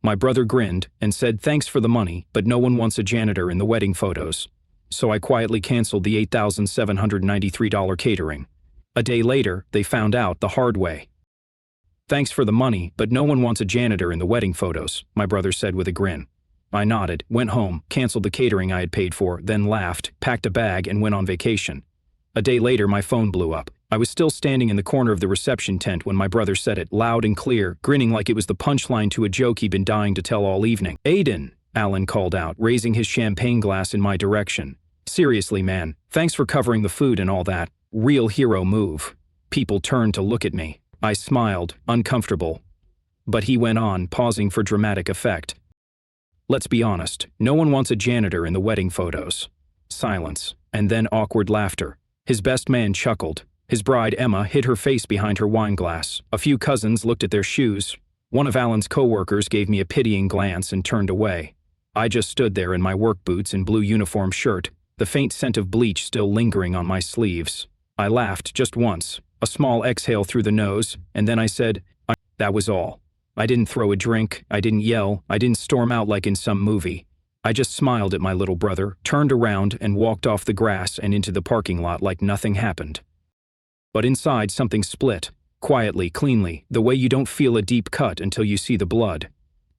My brother grinned and said thanks for the money, but no one wants a janitor in the wedding photos. So I quietly canceled the $8,793 catering. A day later, they found out the hard way. Thanks for the money, but no one wants a janitor in the wedding photos, my brother said with a grin. I nodded, went home, canceled the catering I had paid for, then laughed, packed a bag, and went on vacation. A day later, my phone blew up. I was still standing in the corner of the reception tent when my brother said it, loud and clear, grinning like it was the punchline to a joke he'd been dying to tell all evening. Aiden, Alan called out, raising his champagne glass in my direction. Seriously, man, thanks for covering the food and all that. Real hero move. People turned to look at me. I smiled, uncomfortable. But he went on, pausing for dramatic effect. Let's be honest, no one wants a janitor in the wedding photos. Silence, and then awkward laughter. His best man chuckled. His bride, Emma, hid her face behind her wine glass. A few cousins looked at their shoes. One of Alan's co-workers gave me a pitying glance and turned away. I just stood there in my work boots and blue uniform shirt, the faint scent of bleach still lingering on my sleeves. I laughed just once, a small exhale through the nose, and then I said, that was all. I didn't throw a drink, I didn't yell, I didn't storm out like in some movie. I just smiled at my little brother, turned around, and walked off the grass and into the parking lot like nothing happened. But inside, something split, quietly, cleanly, the way you don't feel a deep cut until you see the blood.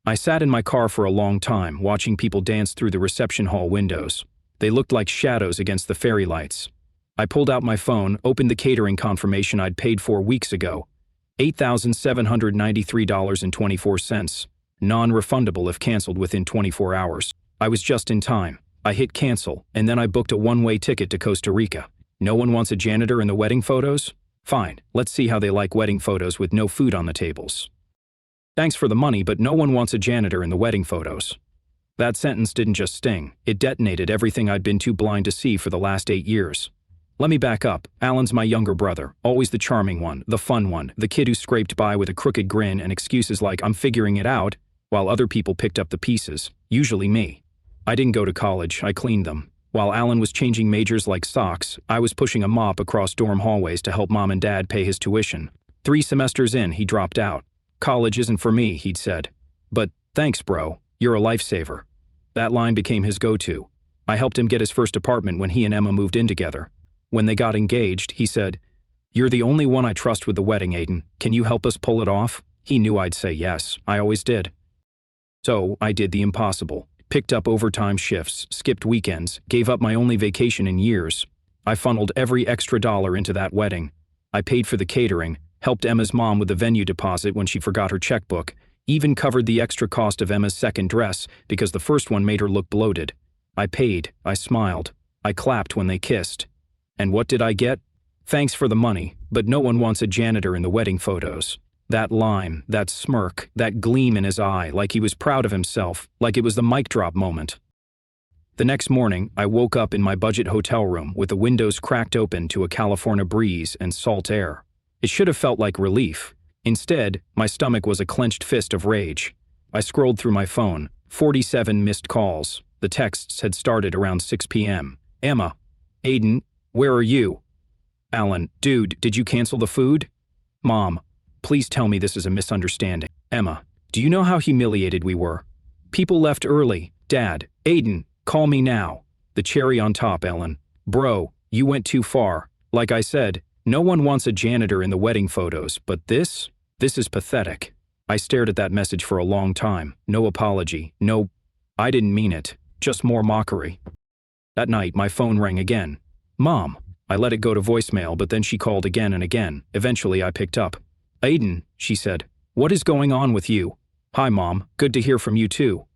I sat in my car for a long time, watching people dance through the reception hall windows. They looked like shadows against the fairy lights. I pulled out my phone, opened the catering confirmation I'd paid for weeks ago. $8,793.24. Non-refundable if canceled within 24 hours. I was just in time. I hit cancel, and then I booked a one-way ticket to Costa Rica. No one wants a janitor in the wedding photos? Fine, let's see how they like wedding photos with no food on the tables. Thanks for the money, but no one wants a janitor in the wedding photos. That sentence didn't just sting, it detonated everything I'd been too blind to see for the last 8 years. Let me back up. Alan's my younger brother, always the charming one, the fun one, the kid who scraped by with a crooked grin and excuses like I'm figuring it out, while other people picked up the pieces, usually me. I didn't go to college, I cleaned them. While Alan was changing majors like socks, I was pushing a mop across dorm hallways to help mom and dad pay his tuition. 3 semesters in, he dropped out. College isn't for me, he'd said. But thanks, bro, you're a lifesaver. That line became his go-to. I helped him get his first apartment when he and Emma moved in together. When they got engaged, he said, "You're the only one I trust with the wedding, Aiden. Can you help us pull it off?" He knew I'd say yes. I always did. So I did the impossible. Picked up overtime shifts, skipped weekends, gave up my only vacation in years. I funneled every extra dollar into that wedding. I paid for the catering, helped Emma's mom with the venue deposit when she forgot her checkbook, even covered the extra cost of Emma's second dress because the first one made her look bloated. I paid, I smiled, I clapped when they kissed. And what did I get? Thanks for the money, but no one wants a janitor in the wedding photos. That line, that smirk, that gleam in his eye, like he was proud of himself, like it was the mic drop moment. The next morning, I woke up in my budget hotel room with the windows cracked open to a California breeze and salt air. It should have felt like relief. Instead, my stomach was a clenched fist of rage. I scrolled through my phone, 47 missed calls. The texts had started around 6 p.m. Emma, Aiden, where are you? Alan, dude, did you cancel the food? Mom, please tell me this is a misunderstanding. Emma, do you know how humiliated we were? People left early. Dad, Aiden, call me now. The cherry on top, Ellen. Bro, you went too far. Like I said, no one wants a janitor in the wedding photos, but this is pathetic. I stared at that message for a long time. No apology, no, I didn't mean it, just more mockery. That night, my phone rang again. Mom. I let it go to voicemail, but then she called again and again. Eventually, I picked up. Aiden, she said, what is going on with you? Hi, Mom. Good to hear from you, too.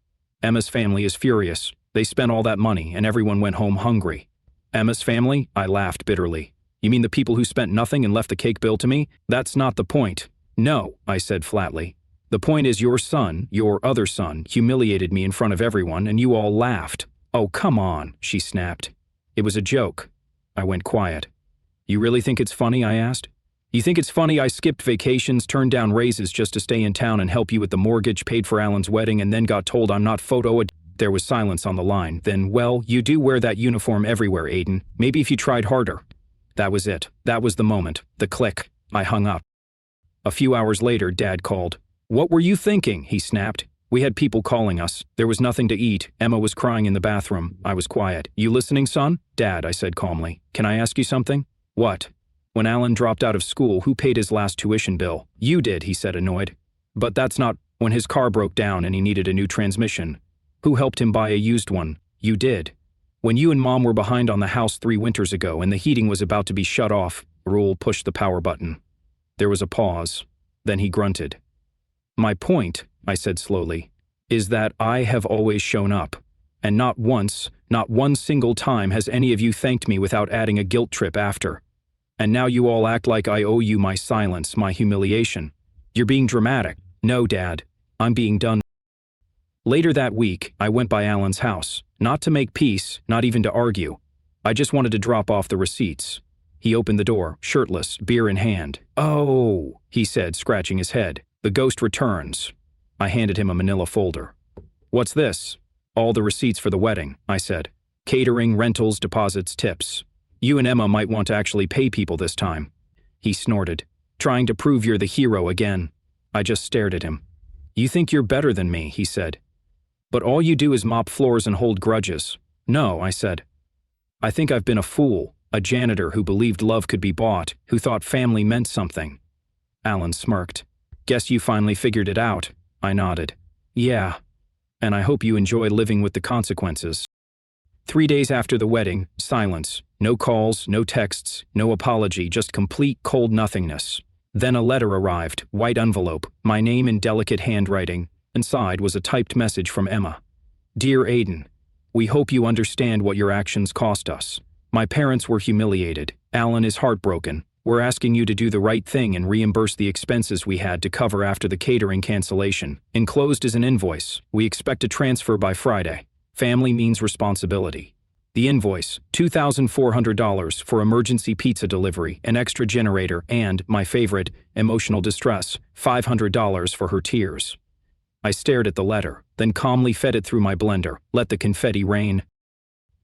Emma's family is furious. They spent all that money, and everyone went home hungry. Emma's family? I laughed bitterly. You mean the people who spent nothing and left the cake bill to me? That's not the point. No, I said flatly. The point is your son, your other son, humiliated me in front of everyone, and you all laughed. Oh, come on, she snapped. It was a joke. I went quiet. You really think it's funny? I asked. You think it's funny I skipped vacations, turned down raises just to stay in town and help you with the mortgage, paid for Alan's wedding, and then got told I'm not There was silence on the line. Then, well, you do wear that uniform everywhere, Aiden. Maybe if you tried harder. That was it. That was the moment. The click. I hung up. A few hours later, Dad called. What were you thinking? He snapped. We had people calling us. There was nothing to eat. Emma was crying in the bathroom. I was quiet. You listening, son? Dad, I said calmly. Can I ask you something? What? When Alan dropped out of school, who paid his last tuition bill? You did, he said, annoyed. But that's not. When his car broke down and he needed a new transmission, who helped him buy a used one? You did. When you and Mom were behind on the house 3 winters ago and the heating was about to be shut off, Rule pushed the power button. There was a pause. Then he grunted. My point, I said slowly, is that I have always shown up. And not once, not one single time has any of you thanked me without adding a guilt trip after. And now you all act like I owe you my silence, my humiliation. You're being dramatic. No, Dad. I'm being done. Later that week, I went by Alan's house, not to make peace, not even to argue. I just wanted to drop off the receipts. He opened the door, shirtless, beer in hand. Oh, he said, scratching his head. The ghost returns. I handed him a manila folder. What's this? All the receipts for the wedding, I said. Catering, rentals, deposits, tips. You and Emma might want to actually pay people this time. He snorted. Trying to prove you're the hero again. I just stared at him. You think you're better than me, he said. But all you do is mop floors and hold grudges. No, I said. I think I've been a fool, a janitor who believed love could be bought, who thought family meant something. Alan smirked. Guess you finally figured it out. I nodded. Yeah. And I hope you enjoy living with the consequences. 3 days after the wedding, silence. No calls, no texts, no apology, just complete cold nothingness. Then a letter arrived, white envelope, my name in delicate handwriting. Inside was a typed message from Emma. Dear Aiden, we hope you understand what your actions cost us. My parents were humiliated. Alan is heartbroken. We're asking you to do the right thing and reimburse the expenses we had to cover after the catering cancellation. Enclosed is an invoice. We expect a transfer by Friday. Family means responsibility. The invoice, $2,400 for emergency pizza delivery, an extra generator, and, my favorite, emotional distress, $500 for her tears. I stared at the letter, then calmly fed it through my blender, let the confetti rain.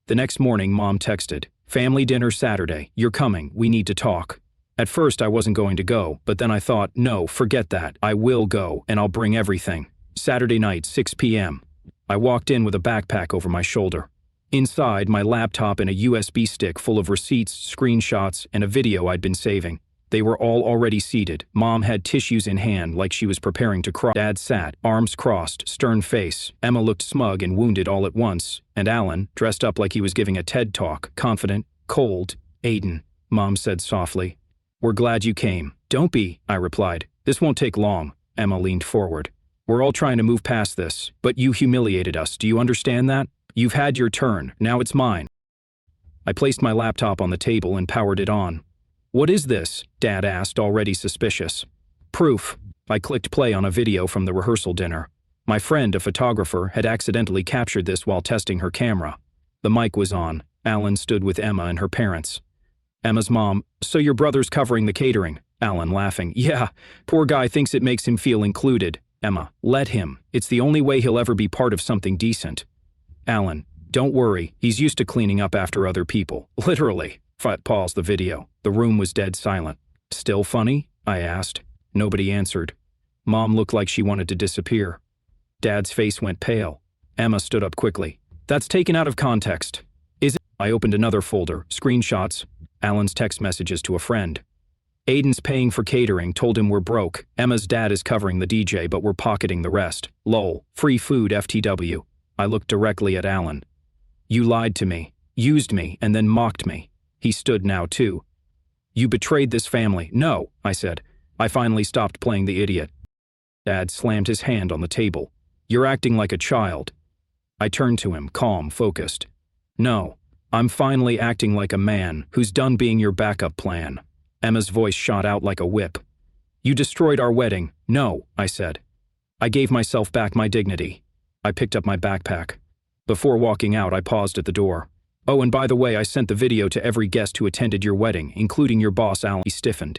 The next morning, Mom texted, Family dinner Saturday, you're coming, we need to talk. At first I wasn't going to go, but then I thought, no, forget that, I will go, and I'll bring everything. Saturday night, 6 p.m. I walked in with a backpack over my shoulder. Inside, my laptop and a USB stick full of receipts, screenshots, and a video I'd been saving. They were all already seated. Mom had tissues in hand like she was preparing to cry. Dad sat, arms crossed, stern face. Emma looked smug and wounded all at once. And Alan, dressed up like he was giving a TED talk, confident, cold. Aiden, Mom said softly. We're glad you came. Don't be, I replied. This won't take long. Emma leaned forward. We're all trying to move past this, but you humiliated us. Do you understand that? You've had your turn. Now it's mine. I placed my laptop on the table and powered it on. What is this? Dad asked, already suspicious. Proof. I clicked play on a video from the rehearsal dinner. My friend, a photographer, had accidentally captured this while testing her camera. The mic was on. Alan stood with Emma and her parents. Emma's mom, so your brother's covering the catering. Alan laughing, yeah, poor guy thinks it makes him feel included. Emma, let him. It's the only way he'll ever be part of something decent. Alan, don't worry, he's used to cleaning up after other people. Literally. Paused the video. The room was dead silent. Still funny? I asked. Nobody answered. Mom looked like she wanted to disappear. Dad's face went pale. Emma stood up quickly. That's taken out of context. Is it? I opened another folder, screenshots, Alan's text messages to a friend. Aiden's paying for catering, told him we're broke. Emma's dad is covering the DJ, but we're pocketing the rest. Lol. Free food FTW. I looked directly at Alan. You lied to me, used me, and then mocked me. He stood now too. You betrayed this family. No, I said. I finally stopped playing the idiot. Dad slammed his hand on the table. You're acting like a child. I turned to him, calm, focused. No, I'm finally acting like a man who's done being your backup plan. Emma's voice shot out like a whip. You destroyed our wedding. No, I said. I gave myself back my dignity. I picked up my backpack. Before walking out, I paused at the door. Oh, and by the way, I sent the video to every guest who attended your wedding, including your boss, Alan. He stiffened.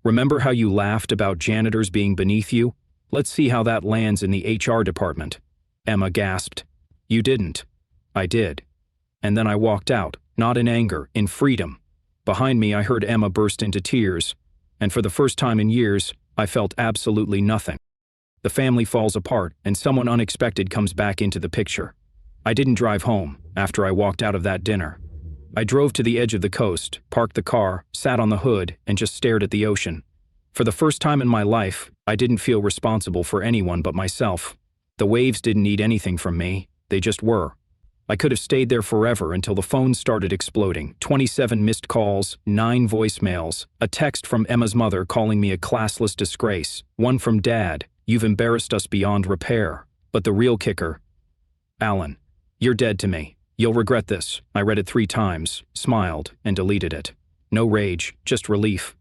Remember how you laughed about janitors being beneath you? Let's see how that lands in the HR department. Emma gasped. You didn't. I did. And then I walked out, not in anger, in freedom. Behind me, I heard Emma burst into tears, and for the first time in years, I felt absolutely nothing. The family falls apart, and someone unexpected comes back into the picture. I didn't drive home after I walked out of that dinner. I drove to the edge of the coast, parked the car, sat on the hood, and just stared at the ocean. For the first time in my life, I didn't feel responsible for anyone but myself. The waves didn't need anything from me, they just were. I could have stayed there forever until the phone started exploding. 27 missed calls, 9 voicemails, a text from Emma's mother calling me a classless disgrace, one from Dad, "You've embarrassed us beyond repair." But the real kicker, "Alan, you're dead to me. You'll regret this." I read it 3 times, smiled, and deleted it. No rage, just relief.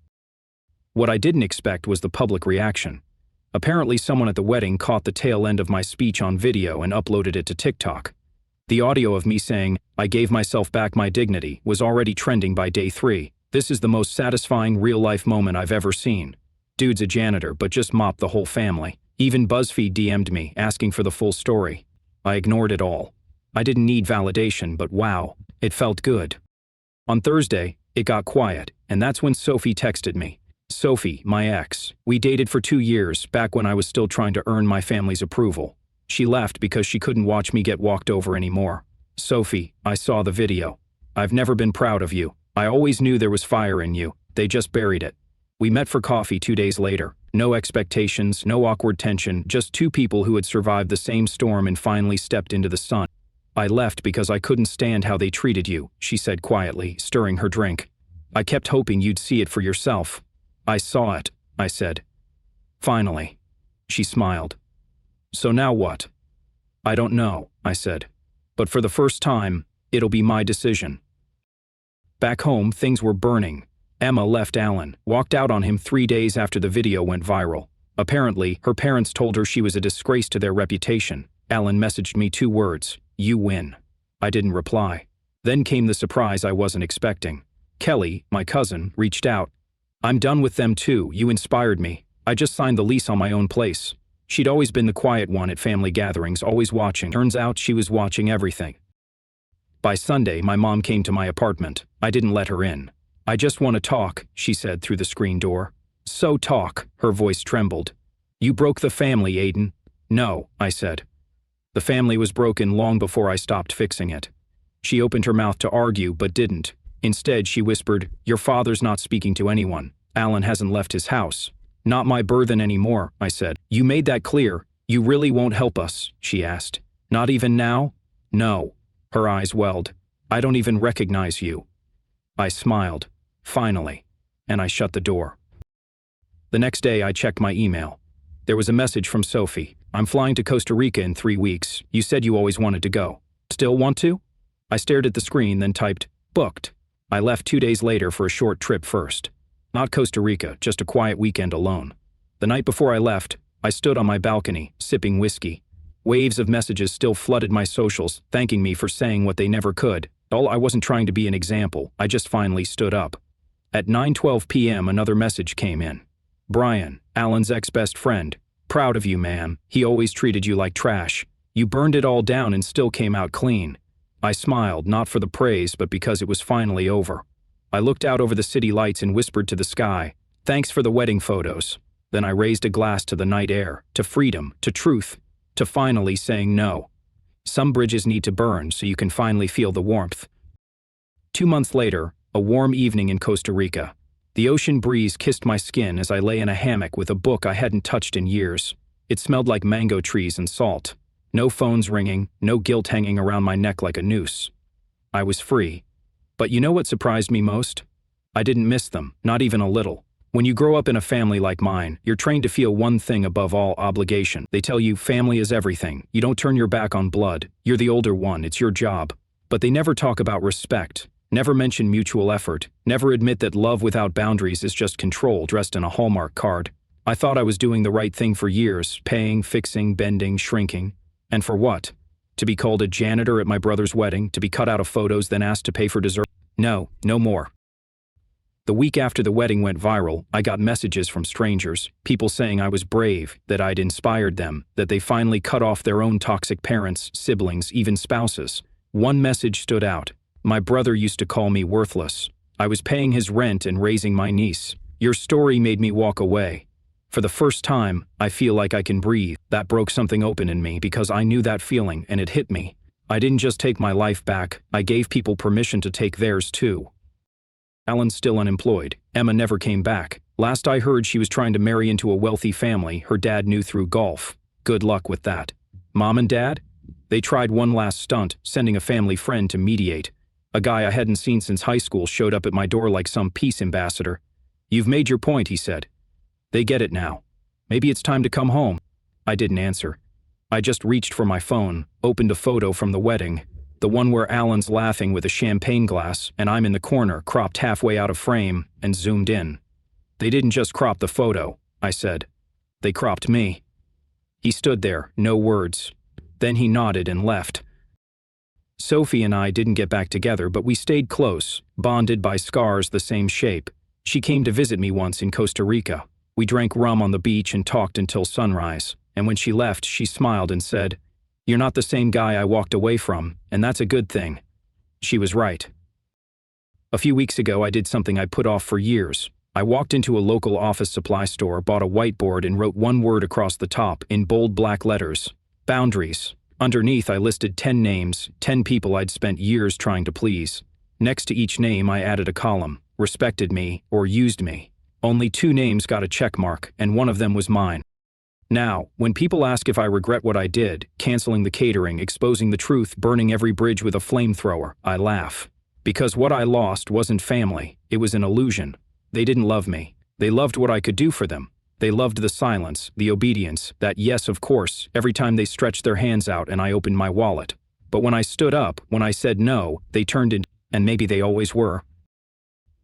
What I didn't expect was the public reaction. Apparently someone at the wedding caught the tail end of my speech on video and uploaded it to TikTok. The audio of me saying, "I gave myself back my dignity," was already trending by day 3. This is the most satisfying real-life moment I've ever seen. Dude's a janitor, but just mopped the whole family. Even BuzzFeed DM'd me, asking for the full story. I ignored it all. I didn't need validation, but wow, it felt good. On Thursday, it got quiet, and that's when Sophie texted me. Sophie, my ex. We dated for 2 years, back when I was still trying to earn my family's approval. She left because she couldn't watch me get walked over anymore. Sophie, I saw the video. I've never been proud of you. I always knew there was fire in you. They just buried it. We met for coffee 2 days later. No expectations, no awkward tension, just 2 people who had survived the same storm and finally stepped into the sun. I left because I couldn't stand how they treated you, she said quietly, stirring her drink. I kept hoping you'd see it for yourself. I saw it, I said. Finally. She smiled. So now what? I don't know, I said. But for the first time, it'll be my decision. Back home, things were burning. Emma left Alan, walked out on him 3 days after the video went viral. Apparently, her parents told her she was a disgrace to their reputation. Alan messaged me 2 words, "You win." I didn't reply. Then came the surprise I wasn't expecting. Kelly, my cousin, reached out. "I'm done with them too, you inspired me. I just signed the lease on my own place." She'd always been the quiet one at family gatherings, always watching. Turns out she was watching everything. By Sunday, my mom came to my apartment. I didn't let her in. "I just want to talk," she said through the screen door. "So talk," her voice trembled. "You broke the family, Aiden." "No," I said. The family was broken long before I stopped fixing it. She opened her mouth to argue, but didn't. Instead, she whispered, "Your father's not speaking to anyone. Alan hasn't left his house." "Not my burden anymore," I said. "You made that clear. You really won't help us," she asked. "Not even now?" "No." Her eyes welled. "I don't even recognize you." I smiled. Finally. And I shut the door. The next day, I checked my email. There was a message from Sophie. "I'm flying to Costa Rica in 3 weeks. You said you always wanted to go. Still want to?" I stared at the screen, then typed, "Booked." I left 2 days later for a short trip first. Not Costa Rica, just a quiet weekend alone. The night before I left, I stood on my balcony, sipping whiskey. Waves of messages still flooded my socials, thanking me for saying what they never could. I wasn't trying to be an example, I just finally stood up. At 9:12 p.m. another message came in. "Brian, Alan's ex-best friend. Proud of you, man. He always treated you like trash. You burned it all down and still came out clean." I smiled, not for the praise, but because it was finally over. I looked out over the city lights and whispered to the sky, "Thanks for the wedding photos." Then I raised a glass to the night air, to freedom, to truth, to finally saying no. Some bridges need to burn so you can finally feel the warmth. 2 months later, a warm evening in Costa Rica. The ocean breeze kissed my skin as I lay in a hammock with a book I hadn't touched in years. It smelled like mango trees and salt. No phones ringing, no guilt hanging around my neck like a noose. I was free. But you know what surprised me most? I didn't miss them, not even a little. When you grow up in a family like mine, you're trained to feel one thing above all: obligation. They tell you family is everything. You don't turn your back on blood. You're the older one, it's your job. But they never talk about respect, never mention mutual effort, never admit that love without boundaries is just control dressed in a Hallmark card. I thought I was doing the right thing for years, paying, fixing, bending, shrinking. And for what? To be called a janitor at my brother's wedding, to be cut out of photos, then asked to pay for dessert? No, no more. The week after the wedding went viral, I got messages from strangers, people saying I was brave, that I'd inspired them, that they finally cut off their own toxic parents, siblings, even spouses. One message stood out. "My brother used to call me worthless. I was paying his rent and raising my niece. Your story made me walk away." For the first time, I feel like I can breathe. That broke something open in me because I knew that feeling and it hit me. I didn't just take my life back, I gave people permission to take theirs too. Alan's still unemployed. Emma never came back. Last I heard, she was trying to marry into a wealthy family her dad knew through golf. Good luck with that. Mom and Dad? They tried one last stunt, sending a family friend to mediate. A guy I hadn't seen since high school showed up at my door like some peace ambassador. "You've made your point," he said. "They get it now. Maybe it's time to come home." I didn't answer. I just reached for my phone, opened a photo from the wedding, the one where Alan's laughing with a champagne glass and I'm in the corner, cropped halfway out of frame, and zoomed in. "They didn't just crop the photo," I said. "They cropped me." He stood there, no words. Then he nodded and left. Sophie and I didn't get back together, but we stayed close, bonded by scars the same shape. She came to visit me once in Costa Rica. We drank rum on the beach and talked until sunrise, and when she left, she smiled and said, "You're not the same guy I walked away from, and that's a good thing." She was right. A few weeks ago, I did something I put off for years. I walked into a local office supply store, bought a whiteboard, and wrote one word across the top in bold black letters: boundaries. Underneath, I listed 10 names, 10 people I'd spent years trying to please. Next to each name, I added a column: respected me or used me. Only 2 names got a check mark, and one of them was mine. Now, when people ask if I regret what I did, canceling the catering, exposing the truth, burning every bridge with a flamethrower, I laugh. Because what I lost wasn't family, it was an illusion. They didn't love me. They loved what I could do for them. They loved the silence, the obedience, that yes, of course, every time they stretched their hands out and I opened my wallet. But when I stood up, when I said no, they turned in, and maybe they always were.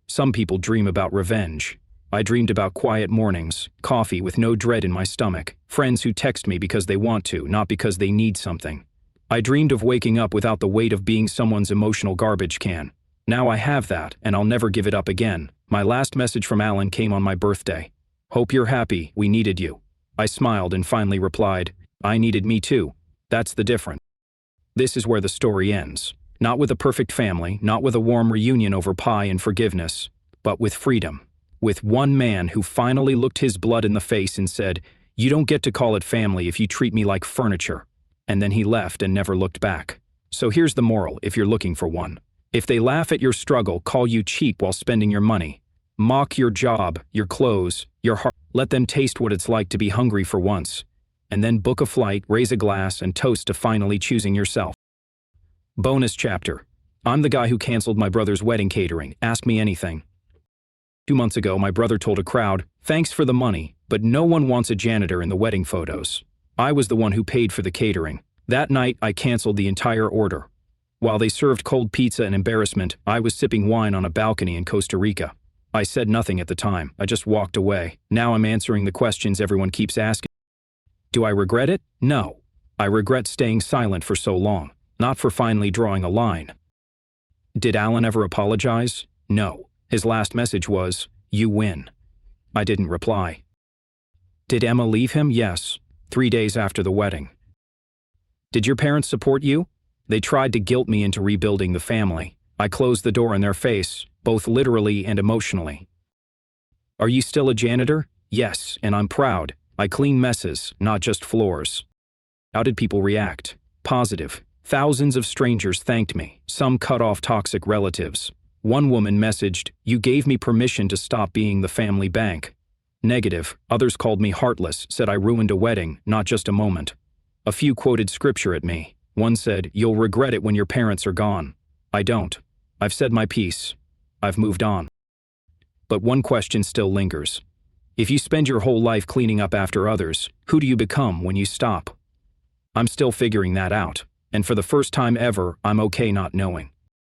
Some people dream about revenge. I dreamed about quiet mornings, coffee with no dread in my stomach, friends who text me because they want to, not because they need something. I dreamed of waking up without the weight of being someone's emotional garbage can. Now I have that, and I'll never give it up again. My last message from Alan came on my birthday. "Hope you're happy, we needed you." I smiled and finally replied, "I needed me too." That's the difference. This is where the story ends. Not with a perfect family, not with a warm reunion over pie and forgiveness, but with freedom. With one man who finally looked his blood in the face and said, "You don't get to call it family if you treat me like furniture." And then he left and never looked back. So here's the moral if you're looking for one. If they laugh at your struggle, call you cheap while spending your money, mock your job, your clothes, your heart, let them taste what it's like to be hungry for once, and then book a flight, raise a glass, and toast to finally choosing yourself. Bonus chapter. I'm the guy who canceled my brother's wedding catering. Ask me anything. 2 months ago, my brother told a crowd, "Thanks for the money, but no one wants a janitor in the wedding photos." I was the one who paid for the catering. That night, I canceled the entire order. While they served cold pizza and embarrassment, I was sipping wine on a balcony in Costa Rica. I said nothing at the time. I just walked away. Now I'm answering the questions everyone keeps asking. Do I regret it? No. I regret staying silent for so long, not for finally drawing a line. Did Alan ever apologize? No. His last message was, "You win." I didn't reply. Did Emma leave him? Yes. 3 days after the wedding. Did your parents support you? They tried to guilt me into rebuilding the family. I closed the door in their face, both literally and emotionally. Are you still a janitor? Yes, and I'm proud. I clean messes, not just floors. How did people react? Positive. Thousands of strangers thanked me, some cut off toxic relatives. One woman messaged, "You gave me permission to stop being the family bank." Negative. Others called me heartless, said I ruined a wedding, not just a moment. A few quoted scripture at me. One said, "You'll regret it when your parents are gone." I don't. I've said my piece. I've moved on. But one question still lingers. If you spend your whole life cleaning up after others, who do you become when you stop? I'm still figuring that out, and for the first time ever, I'm okay not knowing.